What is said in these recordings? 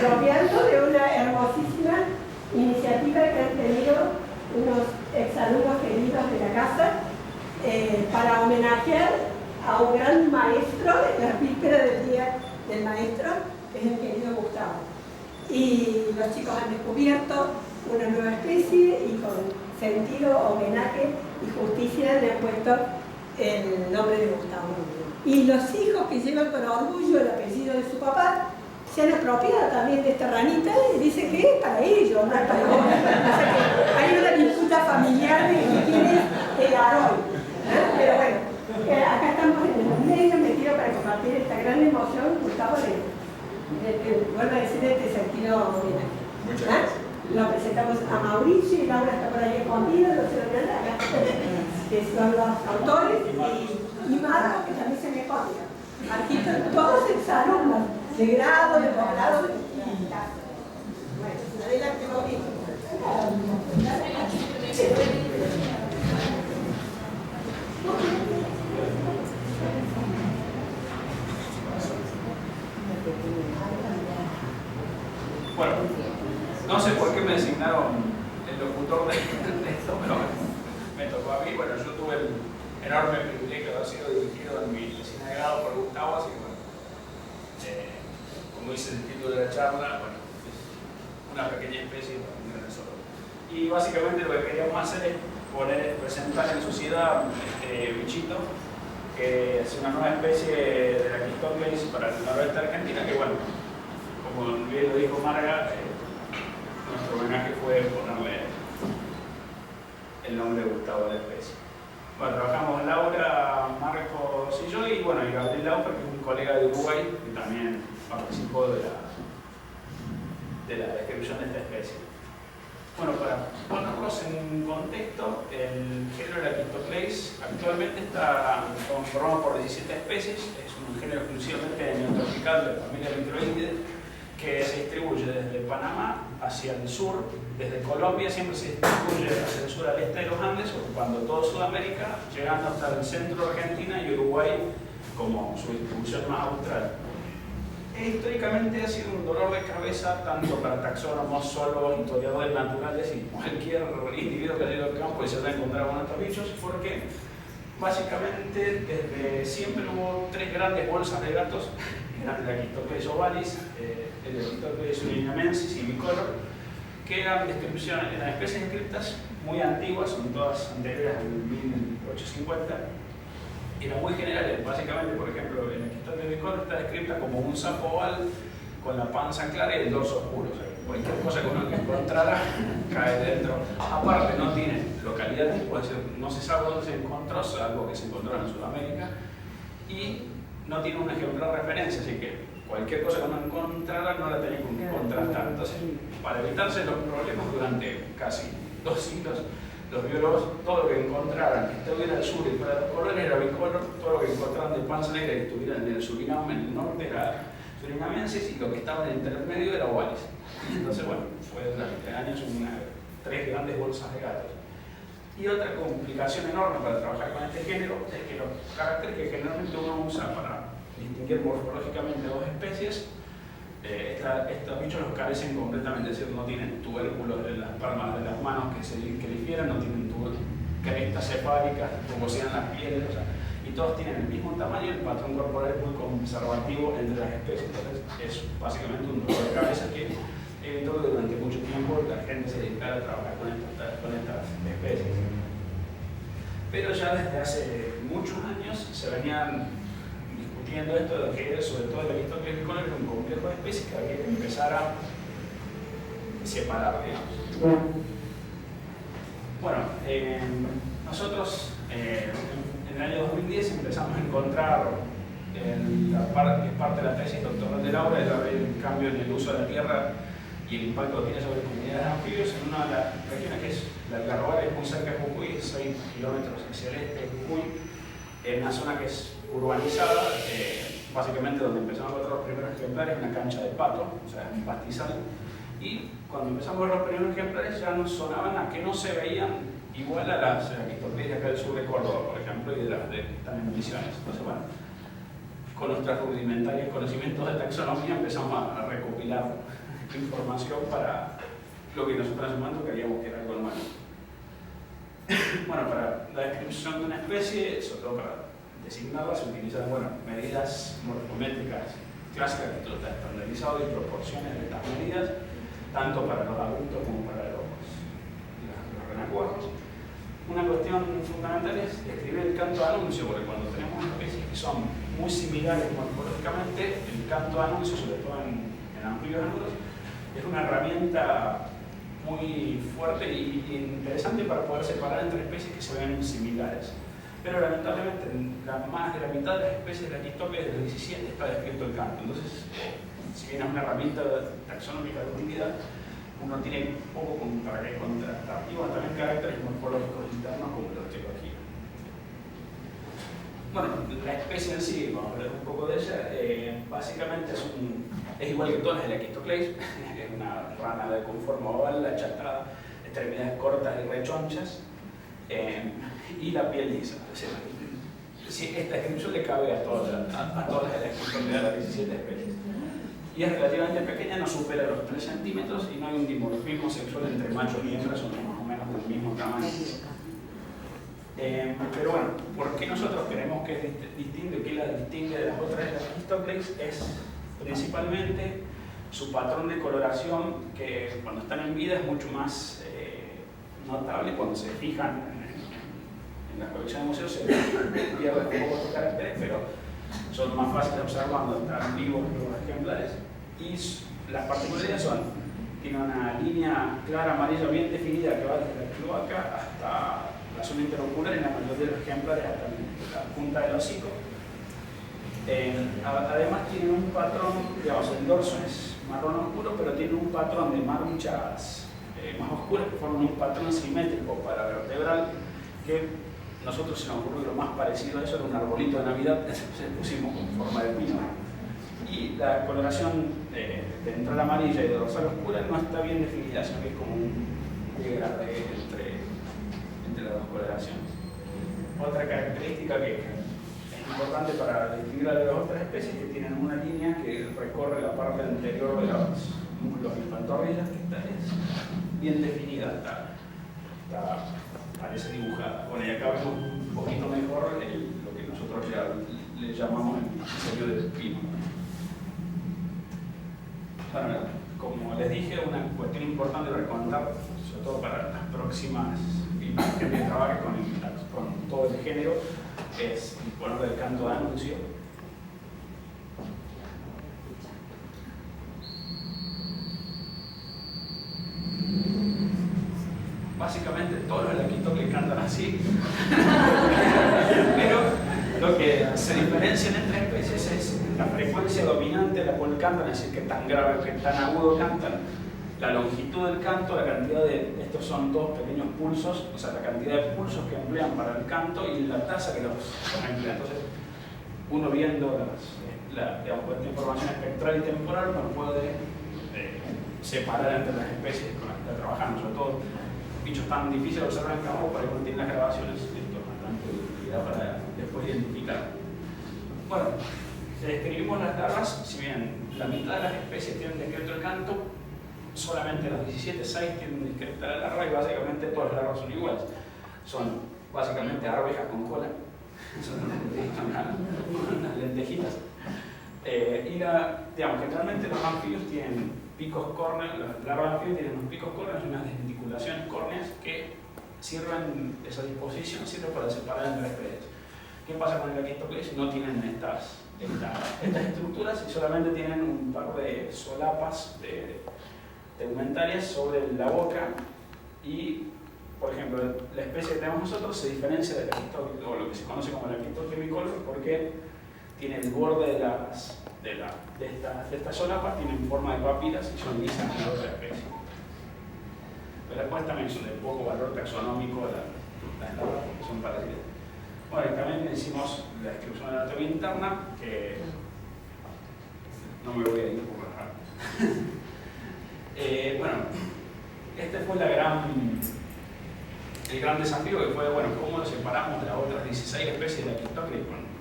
apropiando de una hermosísima iniciativa que han tenido unos exalumnos queridos de la casa para homenajear a un gran maestro en la víspera del Día del Maestro, que es el querido Gustavo. Y los chicos han descubierto una nueva especie y con sentido, homenaje y justicia le han puesto el nombre de Gustavo. Y los hijos que llevan con orgullo el apellido de su papá se han apropiado también de esta ranita y dicen que es para ellos, no es para otros. O sea que hay una disputa familiar de quién es el Aroy. Pero bueno, acá estamos en el medio metidos para compartir esta gran emoción, Gustavo, vuelvo a decir, de este sentido homenaje. Muchas gracias. Lo presentamos a Mauricio y Laura está por ahí escondida, no sé dónde anda, acá, que son los autores, y Marco, que también se me escondió. Aquí todos exalumnos de grado, de posgrado y casa. Bueno, adelante, Mauricio. Bueno, no sé por qué me designaron el locutor de esto, pero me tocó a mí. Bueno, yo tuve el enorme privilegio de haber sido dirigido en mi tesis de grado por Gustavo, así que bueno, como dice el título de la charla, bueno, es una pequeña especie de un gran tesoro. Y básicamente lo que queríamos hacer es presentar en sociedad este bichito, que es una nueva especie de la Quistocles para el noroeste de Argentina, que bueno, como bien lo dijo Marga, nuestro homenaje fue ponerle el nombre de Gustavo a la especie. Bueno, trabajamos Laura, Marcos y yo, y bueno, y Gabriel Lauper, que es un colega de Uruguay, que también participó de la descripción de esta especie. Bueno, para ponerlos en contexto, el género de la Quistocles actualmente está conformado por 17 especies, es un género exclusivamente neotropical de la familia Microides, que se distribuye desde Panamá hacia el sur, desde Colombia siempre se distribuye hacia el sur al este de los Andes, ocupando toda Sudamérica, llegando hasta el centro de Argentina y Uruguay como su distribución más austral. Históricamente ha sido un dolor de cabeza tanto para taxónomos, zoólogos, historiadores naturales y cualquier individuo que haya ido al campo y se haya encontrado con estos bichos, porque básicamente desde siempre hubo tres grandes bolsas de gatos, que eran la Quistocles ovalis, el Quistocles urinamensis y bicolor, que eran descripciones, eran especies descritas muy antiguas, son todas anteriores al 1850. Eran muy generales, básicamente, por ejemplo, en el Quistocles bicolor está descrita como un sapo oval con la panza clara y el dorso oscuro. O sea, cualquier cosa que uno encontrara cae dentro. Aparte, no tiene localidad tipo, es decir, no se sabe dónde se encontró, salvo que se encontró en Sudamérica, y no tiene un ejemplar referencia, así que cualquier cosa que uno encontrara no la tenía que contrastar. Entonces, para evitarse los problemas durante casi 2 siglos, los biólogos, todo lo que encontraran que estuviera al sur y fuera de los colores era bicolor, todo lo que encontraran de panza negra que estuviera en el Surinam, en el norte era surinamensis, y lo que estaba en el intermedio era ovalis. Entonces, bueno, fue durante años 3 grandes bolsas de gatos. Y otra complicación enorme para trabajar con este género es que los caracteres que generalmente uno usa para distinguir morfológicamente dos especies, estos bichos los carecen completamente, es decir, no tienen tubérculos en las palmas de las manos que difieran, no tienen crestas cefálicas, como sean las pieles, o sea, y todos tienen el mismo tamaño y el patrón corporal es muy conservativo entre las especies. Entonces, es básicamente un dolor de cabeza que evitó que durante mucho tiempo la gente se dedicara a trabajar con estas especies. Pero ya desde hace muchos años se venían discutiendo esto de que, sobre todo el Quistocles bicolor, era un complejo de especies que había que empezar a separar, digamos. Bueno, nosotros en el año 2010 empezamos a encontrar que es parte de la tesis doctoral de Laura, el cambio en el uso de la tierra y el impacto que tiene sobre comunidades de anfibios en una de las regiones que es la Algarrobal, es muy cerca de Jujuy, 6 kilómetros hacia el este de Jujuy, en una zona que es urbanizada, básicamente donde empezamos a encontrar los primeros ejemplares, una cancha de pato, o sea, un pastizal, y cuando empezamos a ver los primeros ejemplares ya nos sonaban a que no se veían igual a las Quistocles de acá del sur de Córdoba, por ejemplo, y de las que están en Misiones. Entonces, bueno, con nuestros rudimentarios conocimientos de taxonomía empezamos a recopilar información para lo que nosotros en ese momento queríamos que era algo nuevo. Bueno, para la descripción de una especie, sobre todo para designarla, se utilizan medidas morfométricas clásicas que todo está estandarizado y proporciones de estas medidas, tanto para los adultos como para los renacuajos. Una cuestión fundamental es escribir el canto de anuncio, porque cuando tenemos especies que son muy similares morfológicamente, el canto de anuncio, sobre todo en amplios ángulos, es una herramienta muy fuerte y interesante para poder separar entre especies que se ven similares. Pero lamentablemente en más de la mitad de las especies de la Quistocles de los 17 está descrito el canto. Entonces, si bien es una herramienta taxonómica de utilidad, uno tiene poco para que contrastar. Y bueno, también caracteres morfológicos internos como los tengo aquí. Bueno, la especie en sí, vamos a hablar un poco de ella, básicamente es igual que todas las de la Quistocles, es una rana de conforma oval, achatada, extremidades cortas y rechonchas, y la piel lisa. Es decir, esta descripción le cabe a todas las de la Quistocles de las 17 especies. Y es relativamente pequeña, no supera los 3 centímetros y no hay un dimorfismo sexual entre machos y hembras, son más o menos del mismo tamaño. Pero bueno, ¿por qué nosotros creemos que es distinto y qué la distingue de las otras de las Quistocles? Es principalmente su patrón de coloración, que cuando están en vida es mucho más notable. Cuando se fijan en la colección de museos se pierden un poco estos caracteres, pero son más fáciles de observar cuando están vivos los ejemplares. Y las particularidades son: tiene una línea clara amarilla bien definida que va desde la cloaca hasta la zona interocular, en la mayoría de los ejemplares hasta la punta del hocico. Además tiene un patrón, digamos, el dorso es marrón oscuro, pero tiene un patrón de manchas más oscuras que forman un patrón simétrico para vertebral, que nosotros se nos ocurrió lo más parecido a eso era un arbolito de Navidad, se pusimos con forma de pino. Y la coloración ventral amarilla y dorsal oscura no está bien definida, sino que es como un degradé entre las dos coloraciones. Otra característica que es importante para distinguir a las otras especies es que tienen una línea que recorre la parte anterior de los muslos y pantorrillas, que es bien definida, parece dibujada. Bueno, y acá vemos un poquito mejor lo que nosotros le llamamos el sello del pino. Bueno, como les dije, una cuestión importante para contar, sobre todo para las próximas imágenes que trabaje con todo el género, es poner el canto de anuncio. Básicamente todos los laquitos que cantan así, pero lo que se diferencian entre especies es la frecuencia dominante a la cual cantan, es decir, que tan grave o que tan agudo cantan, la longitud del canto, la cantidad estos son todos pequeños pulsos, o sea, la cantidad de pulsos que emplean para el canto y la tasa que los emplean. Entonces, uno viendo la información espectral y temporal, uno puede separar entre las especies con las que está trabajando, sobre todo bichos tan difíciles de observar en campo, para que uno tiene las grabaciones, esto es bastante de utilidad para después identificar. Bueno, describimos las larvas, si bien la mitad de las especies tienen descrito el canto, solamente los 17, 6 tienen descrita la larva y básicamente todas las larvas son iguales. Son básicamente arvejas con cola, son unas lentejitas. Digamos, generalmente los anfibios tienen picos córneos, las larvas anfibios tienen unos picos córneos y unas desticulaciones córneas que sirven, esa disposición sirve para separar entre especies. ¿Qué pasa con el Quistocles? No tienen estas estructuras y solamente tienen un par de solapas tegumentarias sobre la boca y, por ejemplo, la especie que tenemos nosotros se diferencia de la Quistocles, o lo que se conoce como la Quistocles bicolor, porque tiene el borde de estas solapas, tienen forma de papilas y son lisas en la otra especie. Pero después también son de poco valor taxonómico las larvas porque son parecidas. Bueno, y también hicimos la descripción de la anatomía interna, que no me voy a ir por la parte. Bueno, este fue el gran desafío, que fue, bueno, cómo lo separamos de las otras 16 especies de la Quistocles con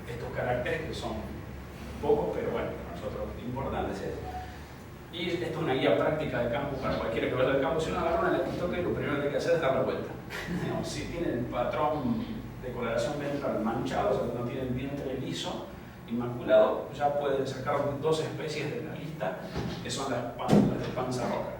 estos caracteres que son pocos, pero bueno, para otros importantes. Y esto es una guía práctica de campo para cualquiera que vaya al campo. Si uno agarra una Lepistocles, lo primero que hay que hacer es dar la vuelta. Si tiene el patrón de coloración ventral manchado, o sea, no tiene el vientre liso, inmaculado, ya puede sacar dos especies de la lista, que son las de panza roja.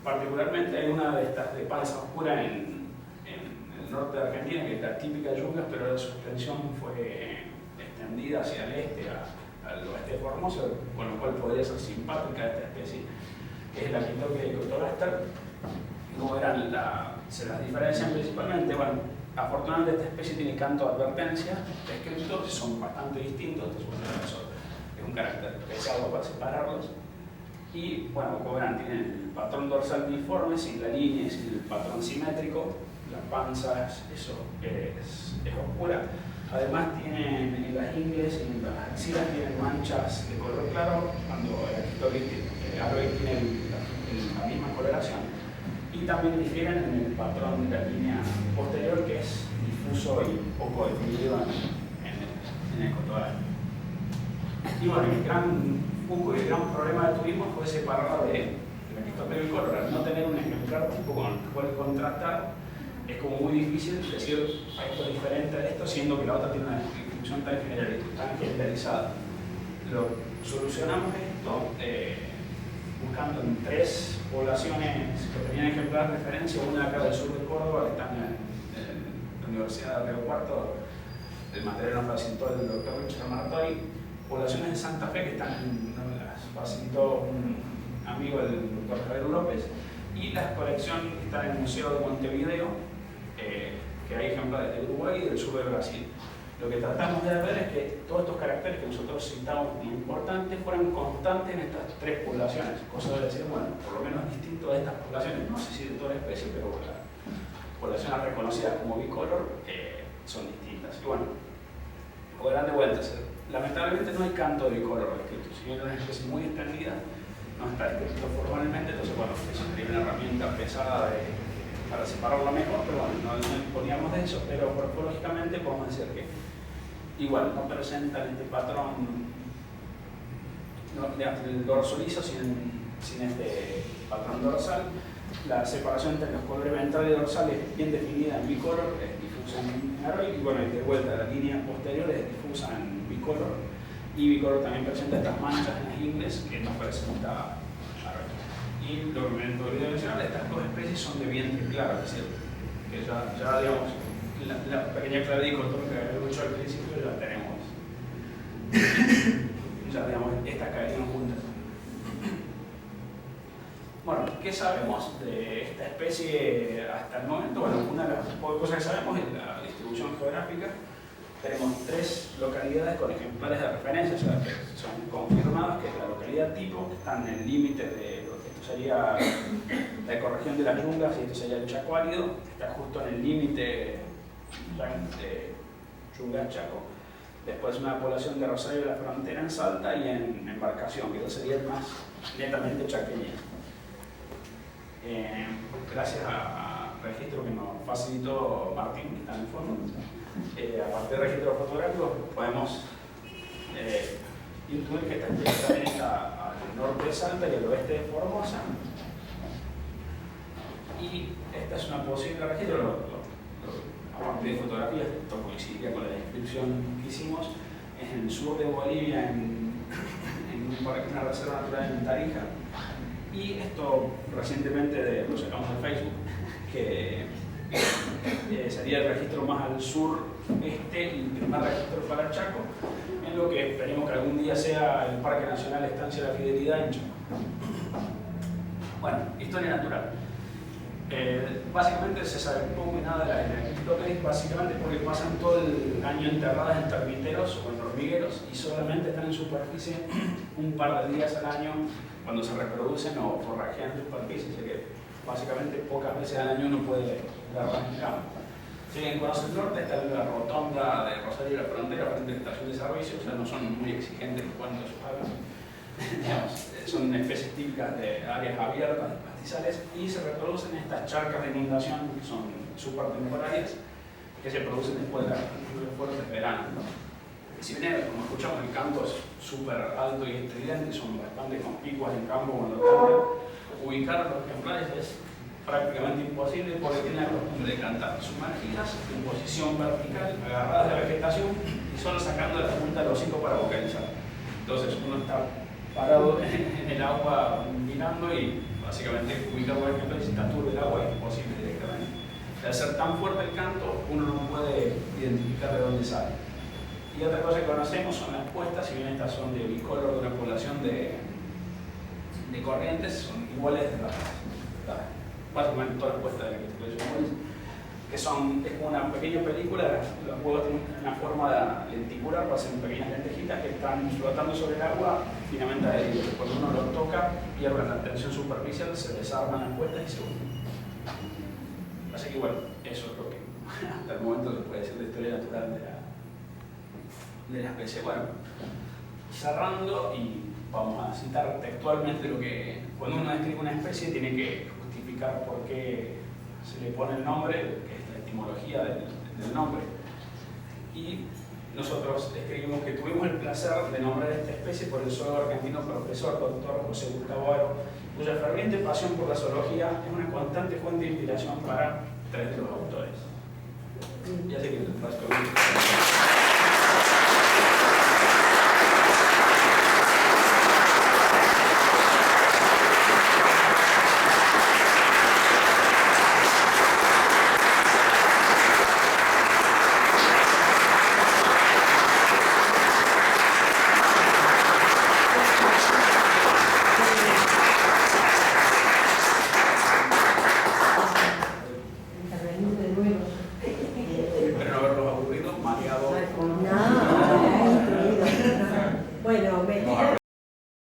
Particularmente hay una de estas de panza oscura en el norte de Argentina, que es la típica yunga, pero su extensión fue extendida hacia el este, al oeste de Formosa, con lo cual podría ser simpática esta especie, que es la Lepistocles dicotogaster. No eran se las diferencian principalmente, bueno, afortunadamente esta especie tiene canto de advertencia escritos, son bastante distintos, entonces eso es un carácter pesado para separarlos. Y bueno, como verán, tienen el patrón dorsal uniforme, sin la línea, sin el patrón simétrico, la panza es oscura. Además tienen en las ingles y en las axilas tienen manchas de color claro, cuando el Aloe tiene la misma coloración. Y también difieren en el patrón de la línea posterior, que es difuso y poco definido en el cotoral. Y bueno, el gran problema que tuvimos fue separarla de la Lepistocles bicolor. Al no tener un ejemplar tipo con el cual contrastar, es como muy difícil decir esto es diferente a esto, siendo que la otra tiene una distribución tan generalizada. Solucionamos esto buscando en tres poblaciones que tenían ejemplares de referencia, una acá del sur de Córdoba, que está en la Universidad de Río Cuarto, el material nos facilitó el doctor Richard Martori, poblaciones de Santa Fe que las facilitó un amigo del doctor Javier López, y la colección que está en el Museo de Montevideo, que hay ejemplares de Uruguay y del sur de Brasil. Lo que tratamos de ver es que todos estos caracteres que nosotros citamos como importantes fueran constantes en estas tres poblaciones, cosa de decir, bueno, por lo menos distinto de estas poblaciones, no sé si de toda la especie, pero las poblaciones reconocidas como bicolor son distintas. Y bueno, podrán de vueltas. Lamentablemente no hay canto de bicolor escrito, si bien es una especie muy extendida, no está escrito formalmente, entonces bueno, eso sería una herramienta pesada para separarlo mejor, pero bueno, no disponíamos de eso, pero morfológicamente podemos decir que igual no presentan este patrón, el dorso liso sin este patrón dorsal. La separación entre los colores ventral y dorsal es bien definida en bicolor, es difusa en Aloe, y bueno, de vuelta la línea posterior es difusa en bicolor, y bicolor también presenta estas manchas en las ingles que no presenta Aloe. Y lo que me olvidé mencionar, estas dos especies son de vientre claro, es decir, que ya digamos, la pequeña clara dicotomía que había dicho al principio ya tenemos, ya digamos, estas caerían juntas. Bueno, ¿qué sabemos de esta especie hasta el momento? Bueno, una de las pocas cosas que sabemos es la distribución geográfica. Tenemos tres localidades con ejemplares de referencia, o sea, que son confirmadas, que es la localidad tipo, que está en el límite de lo que esto sería la ecorregión de las yungas, y esto sería el Chaco árido, está justo en el límite de Yungas-Chaco. Después una población de Rosario de la Frontera en Salta y en Embarcación, que sería el más netamente chaqueño. Gracias a registro que nos facilitó Martín, que está en el fondo, a partir del registro fotográfico podemos intuir que esta especie también está al norte de Salta y al oeste de Formosa. Y esta es una posible registro, a partir de fotografías, esto coincidía con la descripción que hicimos, es en el sur de Bolivia, en una reserva natural en Tarija. Y esto recientemente lo sacamos de Facebook, que sería el registro más al sur-este y el primer registro para Chaco, en lo que esperemos que algún día sea el Parque Nacional Estancia de la Fidelidad en Chaco. Bueno, historia natural. Básicamente se sabe poco y nada de la Lepistocles, básicamente porque pasan todo el año enterradas en termiteros o en hormigueros y solamente están en superficie un par de días al año cuando se reproducen o forrajean en superficie, así que básicamente pocas veces al año uno puede verlas en campo. Si alguien conoce el norte, está en la rotonda de Rosario de la Frontera frente a la estación de servicio, o sea, no son muy exigentes en cuanto a sus hábitos. Son especies típicas de áreas abiertas, de pastizales, y se reproducen en estas charcas de inundación que son súper temporarias, que se producen después de las fuertes veranos, ¿no? Si bien, como escuchamos, el canto es súper alto y estridente, son bastante conspicuas en campo cuando cantan, ubicar los ejemplares es prácticamente imposible porque tienen la costumbre de cantar sumergidas en posición vertical, agarradas de la vegetación y solo sacando la punta del hocico para vocalizar. Entonces uno está parado en el agua mirando y básicamente ubicar por ejemplo si está turbio el agua es imposible directamente. Al ser tan fuerte el canto, uno no puede identificar de dónde sale. Y otra cosa que conocemos son las puestas, si bien estas son de bicolor de una población de corrientes, son iguales de básicamente todas las puestas de la que son iguales, que es como una pequeña película, los huevos tienen una forma lenticular, parecen pequeñas lentejitas que están flotando sobre el agua finamente adheridos. Cuando uno los toca, pierden la tensión superficial, se desarman las puestas y se unen. Así que bueno, eso es lo que hasta el momento se puede decir de historia natural de la especie. Bueno, cerrando y vamos a citar textualmente lo que cuando uno describe una especie tiene que justificar por qué se le pone el nombre, que es la etimología del nombre. Y nosotros escribimos que tuvimos el placer de nombrar esta especie por el zoólogo argentino profesor doctor José Gustavo Aro, cuya ferviente pasión por la zoología es una constante fuente de inspiración para 3 de los autores. Ya sé que el frasco